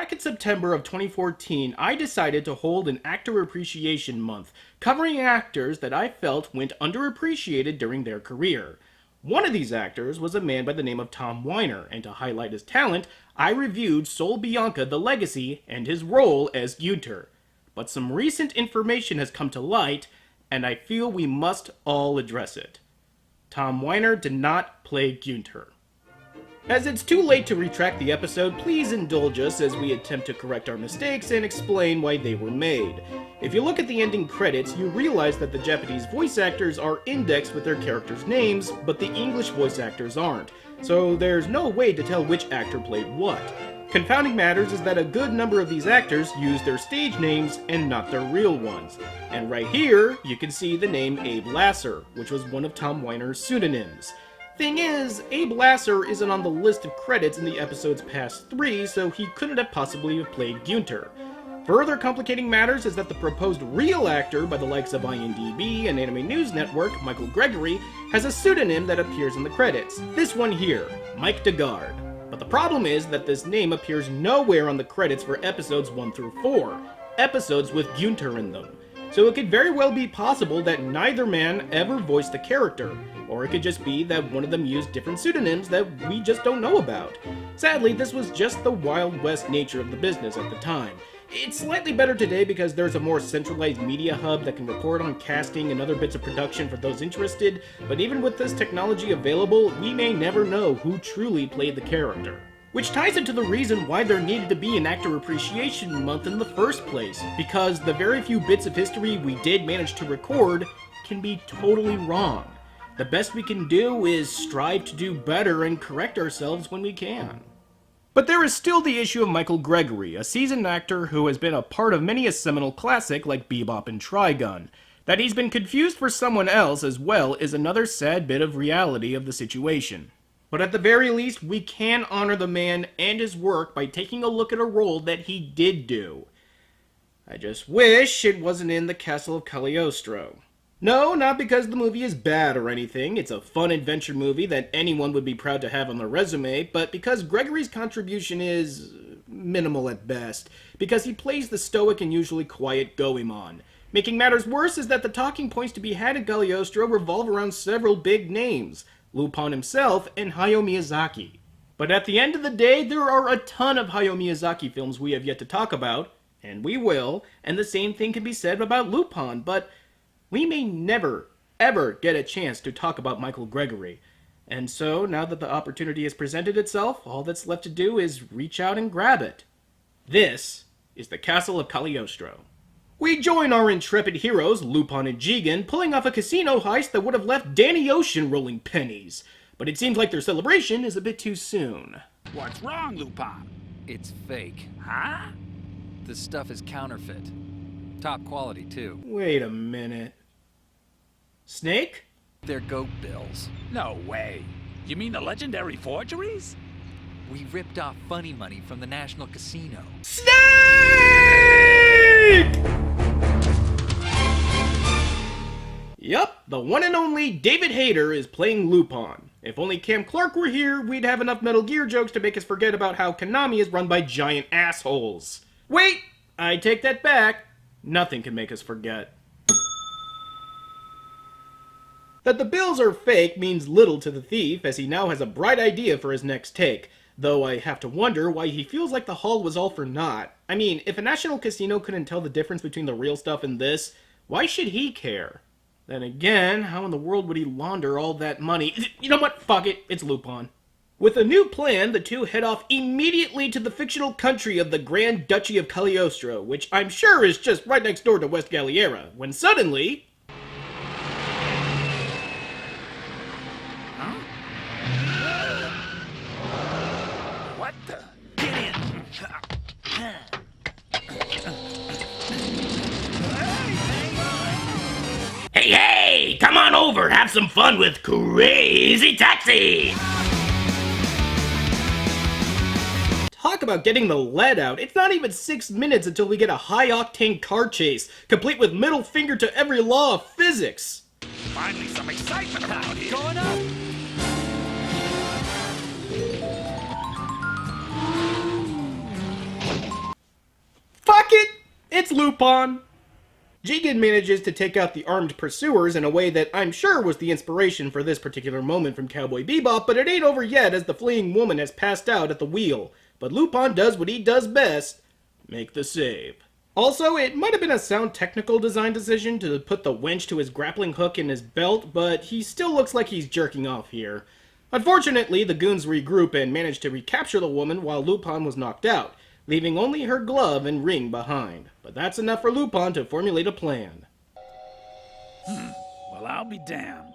back in September of 2014, I decided to hold an Actor Appreciation Month, covering actors that I felt went underappreciated during their career. One of these actors was a man by the name of Tom Weiner, and to highlight his talent, I reviewed Sol Bianca The Legacy and his role as Gunther. But some recent information has come to light, and I feel we must all address it. Tom Weiner did not play Gunther. As it's too late to retract the episode, please indulge us as we attempt to correct our mistakes and explain why they were made. If you look at the ending credits, you realize that the Japanese voice actors are indexed with their characters' names, but the English voice actors aren't, so there's no way to tell which actor played what. Confounding matters is that a good number of these actors use their stage names and not their real ones. And right here, you can see the name Abe Lasser, which was one of Tom Weiner's pseudonyms. Thing is, Abe Lasser isn't on the list of credits in the episode's past 3, so he couldn't have possibly have played Gunther. Further complicating matters is that the proposed real actor by the likes of IMDb and Anime News Network, Michael Gregory, has a pseudonym that appears in the credits. This one here, Mike DeGard. But the problem is that this name appears nowhere on the credits for episodes 1 through 4, episodes with Gunther in them. So it could very well be possible that neither man ever voiced the character, or it could just be that one of them used different pseudonyms that we just don't know about. Sadly, this was just the Wild West nature of the business at the time. It's slightly better today because there's a more centralized media hub that can report on casting and other bits of production for those interested, but even with this technology available, we may never know who truly played the character. Which ties into the reason why there needed to be an Actor Appreciation Month in the first place, because the very few bits of history we did manage to record can be totally wrong. The best we can do is strive to do better and correct ourselves when we can. But there is still the issue of Michael Gregory, a seasoned actor who has been a part of many a seminal classic like Bebop and Trigun. That he's been confused for someone else as well is another sad bit of reality of the situation. But at the very least, we can honor the man and his work by taking a look at a role that he did do. I just wish it wasn't in the Castle of Cagliostro. No, not because the movie is bad or anything, it's a fun adventure movie that anyone would be proud to have on their resume, but because Gregory's contribution is minimal at best, because he plays the stoic and usually quiet Goemon. Making matters worse is that the talking points to be had at Cagliostro revolve around several big names, Lupin himself and Hayao Miyazaki. But at the end of the day, there are a ton of Hayao Miyazaki films we have yet to talk about, and we will, and the same thing can be said about Lupin, but we may never, ever get a chance to talk about Michael Gregory. And so, now that the opportunity has presented itself, all that's left to do is reach out and grab it. This is the Castle of Cagliostro. We join our intrepid heroes, Lupin and Jigen, pulling off a casino heist that would have left Danny Ocean rolling pennies. But it seems like their celebration is a bit too soon. What's wrong, Lupin? It's fake. Huh? This stuff is counterfeit. Top quality, too. Wait a minute. Snake? They're goat bills. No way. You mean the legendary forgeries? We ripped off funny money from the National Casino. Snake! Yup, the one and only David Hayter is playing Lupin. If only Cam Clark were here, we'd have enough Metal Gear jokes to make us forget about how Konami is run by giant assholes. Wait! I take that back. Nothing can make us forget. That the bills are fake means little to the thief, as he now has a bright idea for his next take. Though I have to wonder why he feels like the haul was all for naught. I mean, if a national casino couldn't tell the difference between the real stuff and this, why should he care? Then again, how in the world would he launder all that money? You know what? Fuck it. It's Lupin. With a new plan, the two head off immediately to the fictional country of the Grand Duchy of Cagliostro, which I'm sure is just right next door to West Galliera, when suddenly... Huh? What the? Get in! Hey, hey! Come on over! Have some fun with Crazy Taxi! Talk about getting the lead out. It's not even 6 minutes until we get a high-octane car chase, complete with middle finger to every law of physics. Finally some excitement out here. Going up! Lupin! Jigen manages to take out the armed pursuers in a way that I'm sure was the inspiration for this particular moment from Cowboy Bebop, but it ain't over yet as the fleeing woman has passed out at the wheel. But Lupin does what he does best, make the save. Also, it might have been a sound technical design decision to put the wench to his grappling hook in his belt, but he still looks like he's jerking off here. Unfortunately, the goons regroup and manage to recapture the woman while Lupin was knocked out, leaving only her glove and ring behind. But that's enough for Lupin to formulate a plan. Well, I'll be damned.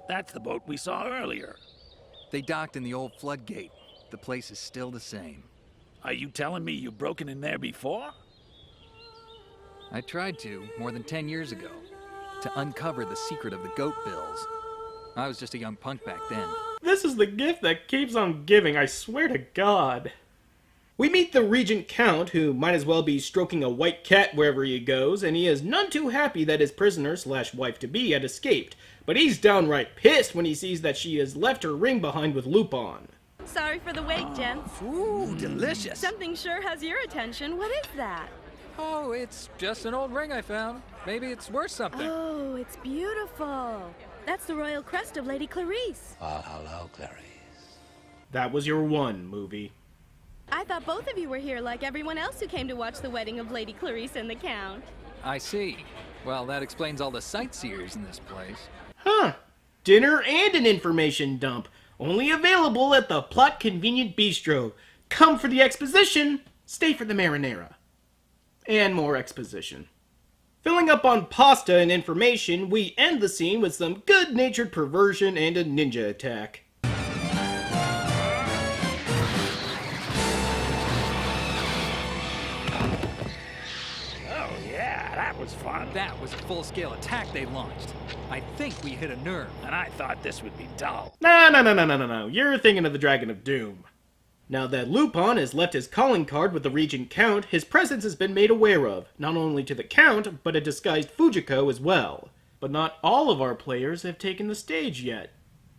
That's the boat we saw earlier. They docked in the old floodgate. The place is still the same. Are you telling me you've broken in there before? I tried to, more than 10 years ago, to uncover the secret of the goat bills. I was just a young punk back then. This is the gift that keeps on giving, I swear to God. We meet the Regent Count, who might as well be stroking a white cat wherever he goes, and he is none too happy that his prisoner/wife-to-be had escaped, but he's downright pissed when he sees that she has left her ring behind with Lupin. Sorry for the wait, gents. Ooh, delicious! Something sure has your attention. What is that? Oh, it's just an old ring I found. Maybe it's worth something. Oh, it's beautiful. That's the royal crest of Lady Clarice. Hello, Clarice. That was your one, movie. I thought both of you were here like everyone else who came to watch the wedding of Lady Clarice and the Count. I see. Well, that explains all the sightseers in this place. Huh. Dinner and an information dump. Only available at the Plot Convenient Bistro. Come for the exposition, stay for the marinara. And more exposition. Filling up on pasta and information, we end the scene with some good-natured perversion and a ninja attack. Oh, yeah, that was fun. That was a full-scale attack they launched. I think we hit a nerve. And I thought this would be dull. No. You're thinking of the Dragon of Doom. Now that Lupin has left his calling card with the Regent Count, his presence has been made aware of, not only to the Count, but a disguised Fujiko as well. But not all of our players have taken the stage yet,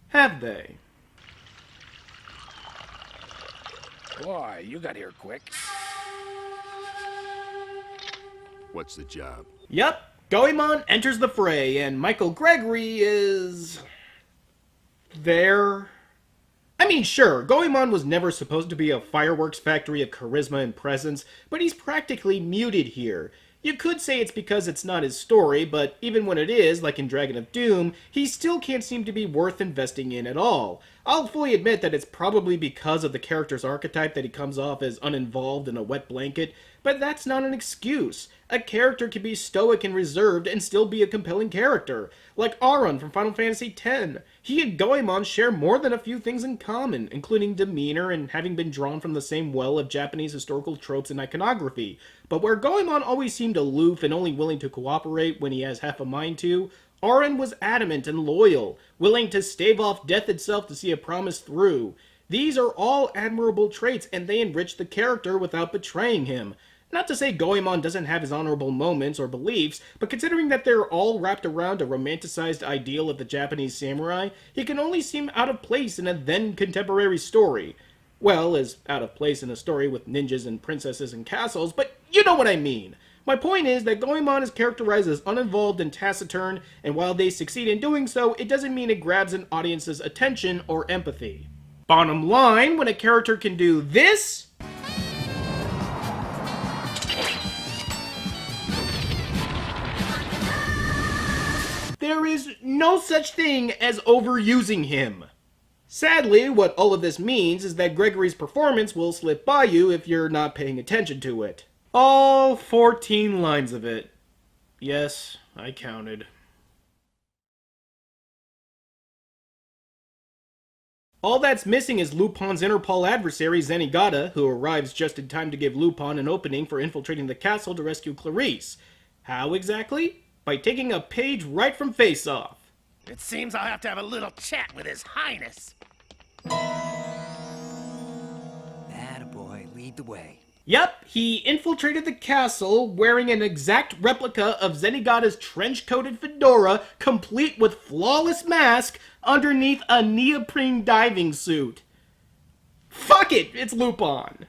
have they? Boy, you got here quick. What's the job? Yup, Goemon enters the fray, and Michael Gregory is... there. I mean, sure, Goemon was never supposed to be a fireworks factory of charisma and presence, but he's practically muted here. You could say it's because it's not his story, but even when it is, like in Dragon of Doom, he still can't seem to be worth investing in at all. I'll fully admit that it's probably because of the character's archetype that he comes off as uninvolved in a wet blanket, but that's not an excuse. A character can be stoic and reserved and still be a compelling character. Like Auron from Final Fantasy X. He and Goemon share more than a few things in common, including demeanor and having been drawn from the same well of Japanese historical tropes and iconography. But where Goemon always seemed aloof and only willing to cooperate when he has half a mind to, Auron was adamant and loyal, willing to stave off death itself to see a promise through. These are all admirable traits, and they enrich the character without betraying him. Not to say Goemon doesn't have his honorable moments or beliefs, but considering that they're all wrapped around a romanticized ideal of the Japanese samurai, he can only seem out of place in a then-contemporary story. Well, as out of place in a story with ninjas and princesses and castles, but you know what I mean. My point is that Goemon is characterized as uninvolved and taciturn, and while they succeed in doing so, it doesn't mean it grabs an audience's attention or empathy. Bottom line, when a character can do this... there is no such thing as overusing him. Sadly, what all of this means is that Gregory's performance will slip by you if you're not paying attention to it. All 14 lines of it. Yes, I counted. All that's missing is Lupin's Interpol adversary, Zenigata, who arrives just in time to give Lupin an opening for infiltrating the castle to rescue Clarice. How exactly? By taking a page right from Face Off. It seems I'll have to have a little chat with His Highness. Attaboy, lead the way. Yep, he infiltrated the castle wearing an exact replica of Zenigata's trench-coated fedora, complete with flawless mask, underneath a neoprene diving suit. Fuck it, it's Lupin.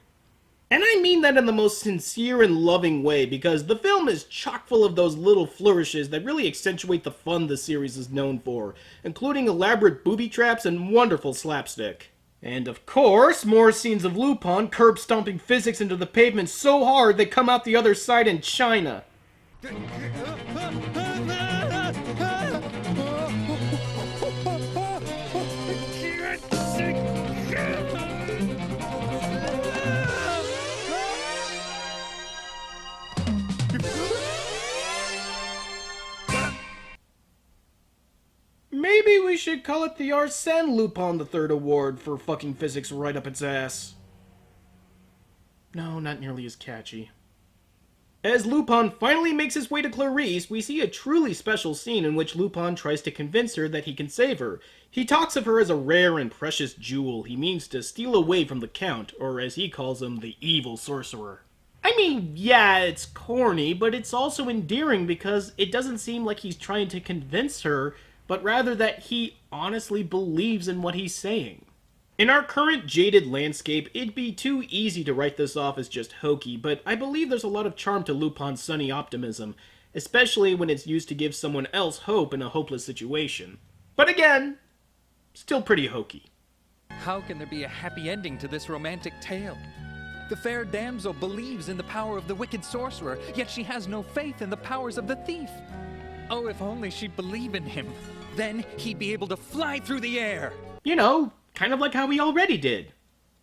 And I mean that in the most sincere and loving way, because the film is chock full of those little flourishes that really accentuate the fun the series is known for, including elaborate booby traps and wonderful slapstick. And of course, more scenes of Lupin curb-stomping physics into the pavement so hard they come out the other side in China. Maybe we should call it the Arsène Lupin III Award for fucking physics right up its ass. No, not nearly as catchy. As Lupin finally makes his way to Clarice, we see a truly special scene in which Lupin tries to convince her that he can save her. He talks of her as a rare and precious jewel he means to steal away from the Count, or as he calls him, the evil sorcerer. I mean, yeah, it's corny, but it's also endearing because it doesn't seem like he's trying to convince her, but rather that he honestly believes in what he's saying. In our current jaded landscape, it'd be too easy to write this off as just hokey, but I believe there's a lot of charm to Lupin's sunny optimism, especially when it's used to give someone else hope in a hopeless situation. But again, still pretty hokey. How can there be a happy ending to this romantic tale? The fair damsel believes in the power of the wicked sorcerer, yet she has no faith in the powers of the thief. Oh, if only she'd believe in him. Then he'd be able to fly through the air. You know, kind of like how he already did.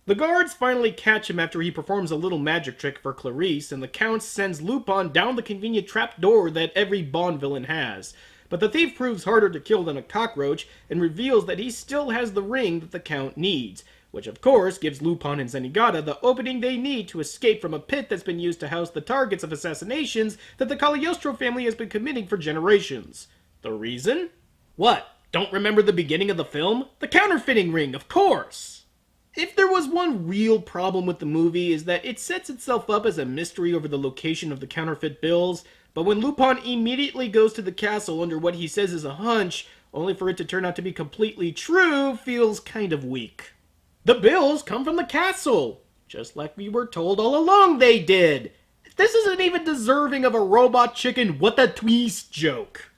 The guards finally catch him after he performs a little magic trick for Clarice, and the Count sends Lupin down the convenient trapdoor that every Bond villain has. But the thief proves harder to kill than a cockroach, and reveals that he still has the ring that the Count needs, which of course gives Lupin and Zenigata the opening they need to escape from a pit that's been used to house the targets of assassinations that the Cagliostro family has been committing for generations. The reason? What? Don't remember the beginning of the film? The counterfeiting ring, of course! If there was one real problem with the movie, is that it sets itself up as a mystery over the location of the counterfeit bills, but when Lupin immediately goes to the castle under what he says is a hunch, only for it to turn out to be completely true, feels kind of weak. The bills come from the castle, just like we were told all along they did. This isn't even deserving of a robot chicken what the twist joke.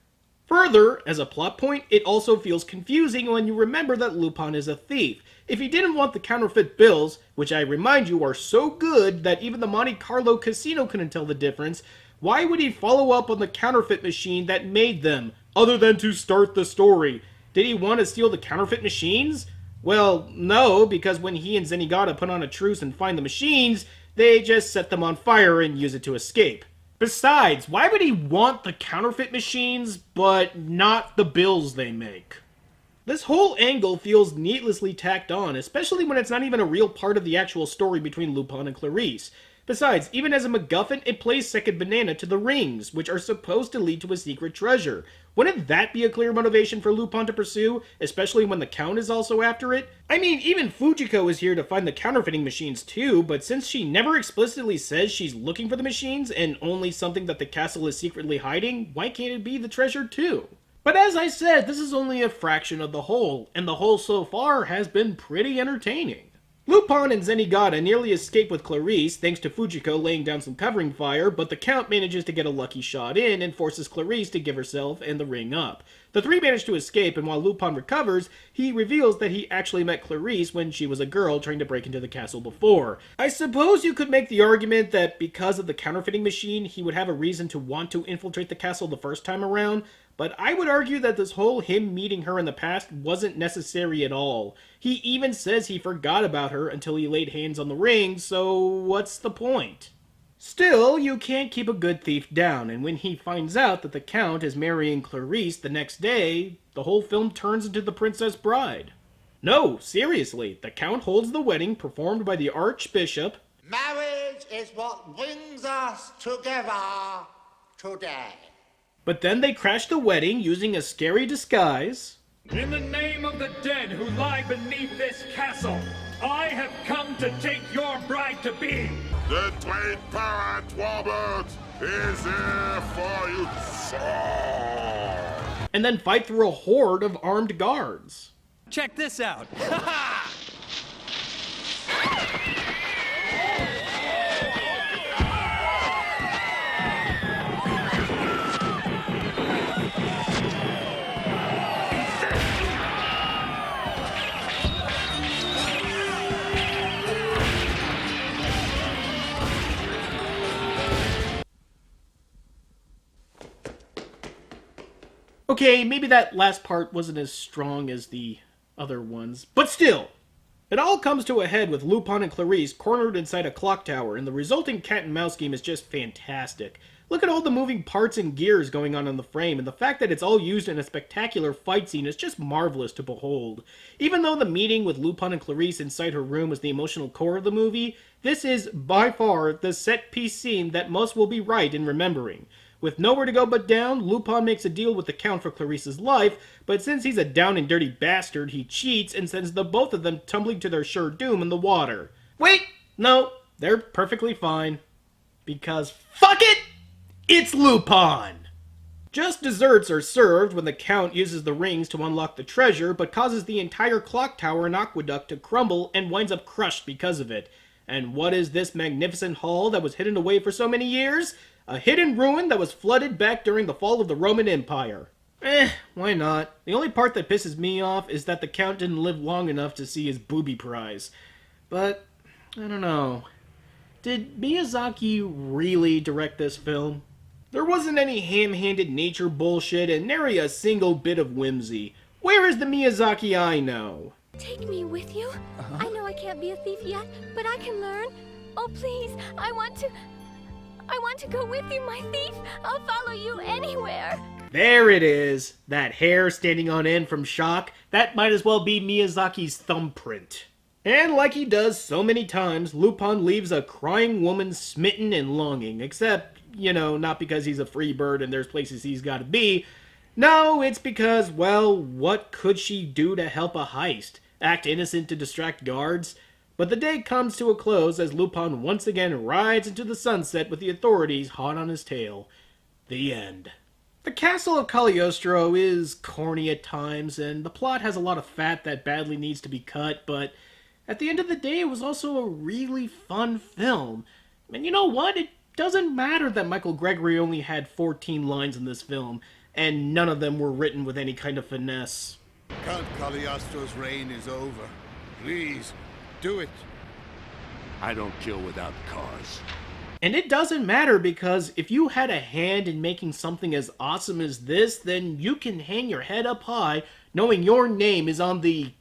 Further, as a plot point, it also feels confusing when you remember that Lupin is a thief. If he didn't want the counterfeit bills, which I remind you are so good that even the Monte Carlo casino couldn't tell the difference, why would he follow up on the counterfeit machine that made them, other than to start the story? Did he want to steal the counterfeit machines? Well, no, because when he and Zenigata put on a truce and find the machines, they just set them on fire and use it to escape. Besides, why would he want the counterfeit machines, but not the bills they make? This whole angle feels needlessly tacked on, especially when it's not even a real part of the actual story between Lupin and Clarice. Besides, even as a MacGuffin, it plays second banana to the rings, which are supposed to lead to a secret treasure. Wouldn't that be a clear motivation for Lupin to pursue, especially when the Count is also after it? I mean, even Fujiko is here to find the counterfeiting machines too, but since she never explicitly says she's looking for the machines and only something that the castle is secretly hiding, why can't it be the treasure too? But as I said, this is only a fraction of the whole, and the whole so far has been pretty entertaining. Lupin and Zenigata nearly escape with Clarice thanks to Fujiko laying down some covering fire, but the Count manages to get a lucky shot in and forces Clarice to give herself and the ring up. The three manage to escape, and while Lupin recovers, he reveals that he actually met Clarice when she was a girl trying to break into the castle before. I suppose you could make the argument that because of the counterfeiting machine, he would have a reason to want to infiltrate the castle the first time around, but I would argue that this whole him meeting her in the past wasn't necessary at all. He even says he forgot about her until he laid hands on the ring, so what's the point? Still, you can't keep a good thief down, and when he finds out that the Count is marrying Clarice the next day, the whole film turns into The Princess Bride. No, seriously, the Count holds the wedding performed by the Archbishop. Marriage is what brings us together today. But then they crash the wedding using a scary disguise. In the name of the dead who lie beneath this castle, I have come to take your bride-to-be. The great parent Robert is here for you, sir. And then fight through a horde of armed guards. Check this out. Okay, maybe that last part wasn't as strong as the other ones, but still! It all comes to a head with Lupin and Clarice cornered inside a clock tower, and the resulting cat and mouse game is just fantastic. Look at all the moving parts and gears going on in the frame, and the fact that it's all used in a spectacular fight scene is just marvelous to behold. Even though the meeting with Lupin and Clarice inside her room was the emotional core of the movie, this is, by far, the set-piece scene that most will be right in remembering. With nowhere to go but down, Lupin makes a deal with the Count for Clarice's life, but since he's a down and dirty bastard, he cheats and sends the both of them tumbling to their sure doom in the water. Wait! No, they're perfectly fine. Because, fuck it! It's Lupin! Just desserts are served when the Count uses the rings to unlock the treasure, but causes the entire clock tower and aqueduct to crumble and winds up crushed because of it. And what is this magnificent hall that was hidden away for so many years? A hidden ruin that was flooded back during the fall of the Roman Empire. Why not? The only part that pisses me off is that the Count didn't live long enough to see his booby prize. But, I don't know. Did Miyazaki really direct this film? There wasn't any ham-handed nature bullshit and nary a single bit of whimsy. Where is the Miyazaki I know? Take me with you. I know I can't be a thief yet, but I can learn. Oh, please, I want to go with you, my thief. I'll follow you anywhere. There it is. That hair standing on end from shock. That might as well be Miyazaki's thumbprint. And like he does so many times, Lupin leaves a crying woman smitten and longing. Except, not because he's a free bird and there's places he's gotta be. No, it's because, well, what could she do to help a heist? Act innocent to distract guards? But the day comes to a close as Lupin once again rides into the sunset with the authorities hot on his tail. The end. The castle of Cagliostro is corny at times, and the plot has a lot of fat that badly needs to be cut, but at the end of the day, it was also a really fun film. And you know what? It doesn't matter that Michael Gregory only had 14 lines in this film, and none of them were written with any kind of finesse. Count Cagliostro's reign is over. Please, do it. I don't kill without cause. And it doesn't matter because if you had a hand in making something as awesome as this, then you can hang your head up high knowing your name is on the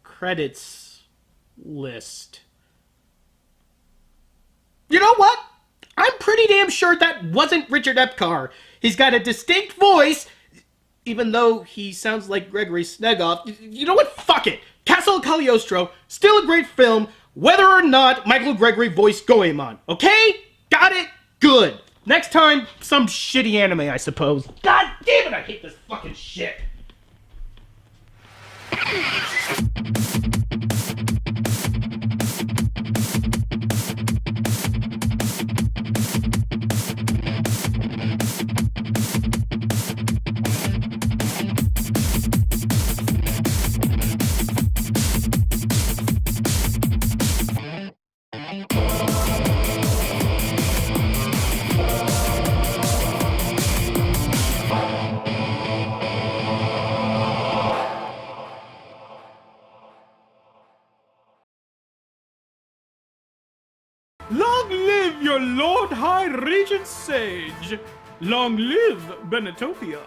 credits list. You know what? I'm pretty damn sure that wasn't Richard Epcar. He's got a distinct voice, even though he sounds like Gregory Snegoff. You know what? Fuck it. Castle of Cagliostro, still a great film, whether or not Michael Gregory voiced Goemon. Okay? Got it? Good. Next time, some shitty anime, I suppose. God damn it, I hate this fucking shit. Long live your Lord High Regent Sage! Long live Benetopia!